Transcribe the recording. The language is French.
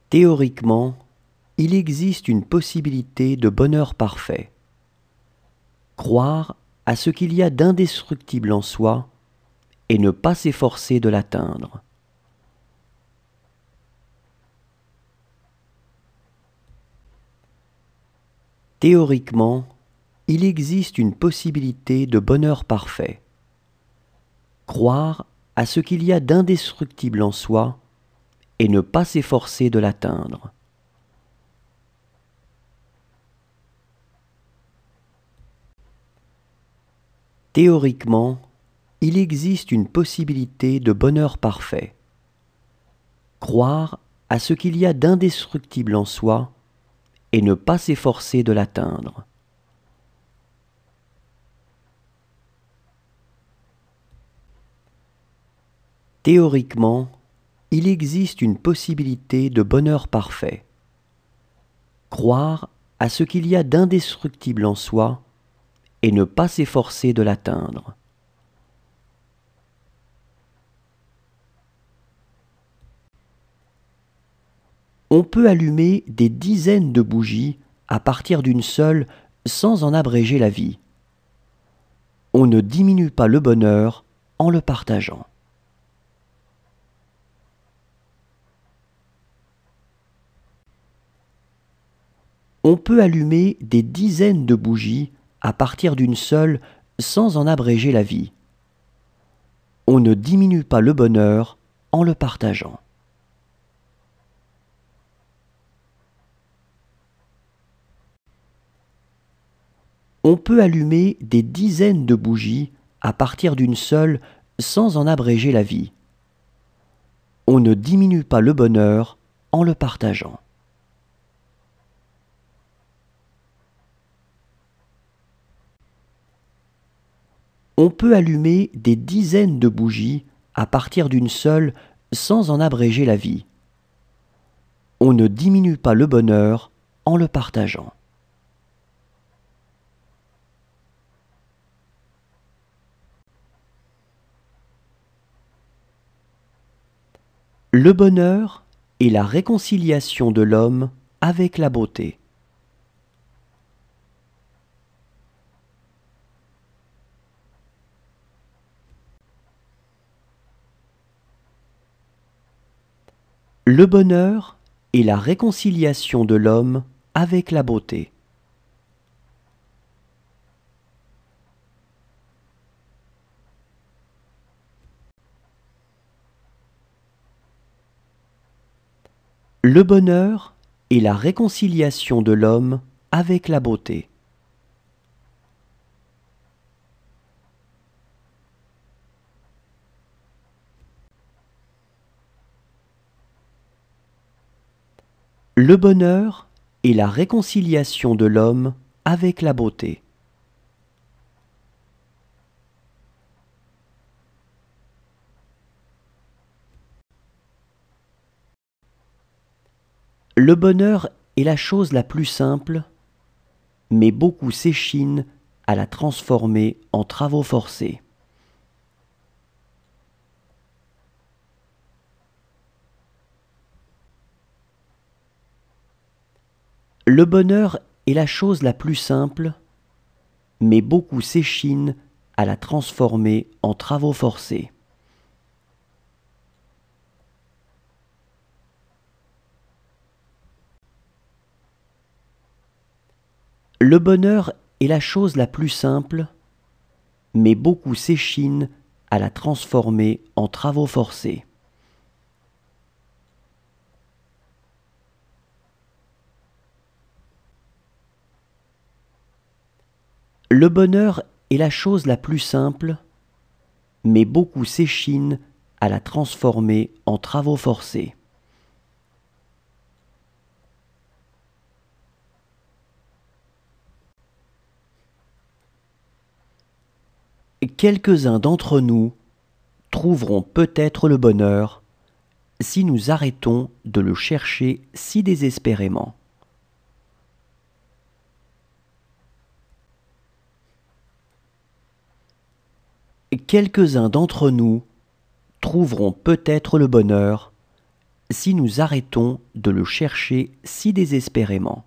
Théoriquement, il existe une possibilité de bonheur parfait. Croire à ce qu'il y a d'indestructible en soi et ne pas s'efforcer de l'atteindre. Théoriquement, il existe une possibilité de bonheur parfait. Croire à ce qu'il y a d'indestructible en soi et ne pas s'efforcer de l'atteindre. Théoriquement, il existe une possibilité de bonheur parfait. Croire à ce qu'il y a d'indestructible en soi et ne pas s'efforcer de l'atteindre. Théoriquement, il existe une possibilité de bonheur parfait. Croire à ce qu'il y a d'indestructible en soi et ne pas s'efforcer de l'atteindre. On peut allumer des dizaines de bougies à partir d'une seule sans en abréger la vie. On ne diminue pas le bonheur en le partageant. On peut allumer des dizaines de bougies à partir d'une seule sans en abréger la vie. On ne diminue pas le bonheur en le partageant. On peut allumer des dizaines de bougies à partir d'une seule sans en abréger la vie. On ne diminue pas le bonheur en le partageant. On peut allumer des dizaines de bougies à partir d'une seule sans en abréger la vie. On ne diminue pas le bonheur en le partageant. Le bonheur est la réconciliation de l'homme avec la beauté. Le bonheur est la réconciliation de l'homme avec la beauté. Le bonheur est la réconciliation de l'homme avec la beauté. Le bonheur est la réconciliation de l'homme avec la beauté. Le bonheur est la chose la plus simple, mais beaucoup s'échinent à la transformer en travaux forcés. Le bonheur est la chose la plus simple, mais beaucoup s'échinent à la transformer en travaux forcés. Le bonheur est la chose la plus simple, mais beaucoup s'échinent à la transformer en travaux forcés. Le bonheur est la chose la plus simple, mais beaucoup s'échinent à la transformer en travaux forcés. Quelques-uns d'entre nous trouveront peut-être le bonheur si nous arrêtons de le chercher si désespérément. Quelques-uns d'entre nous trouveront peut-être le bonheur si nous arrêtons de le chercher si désespérément.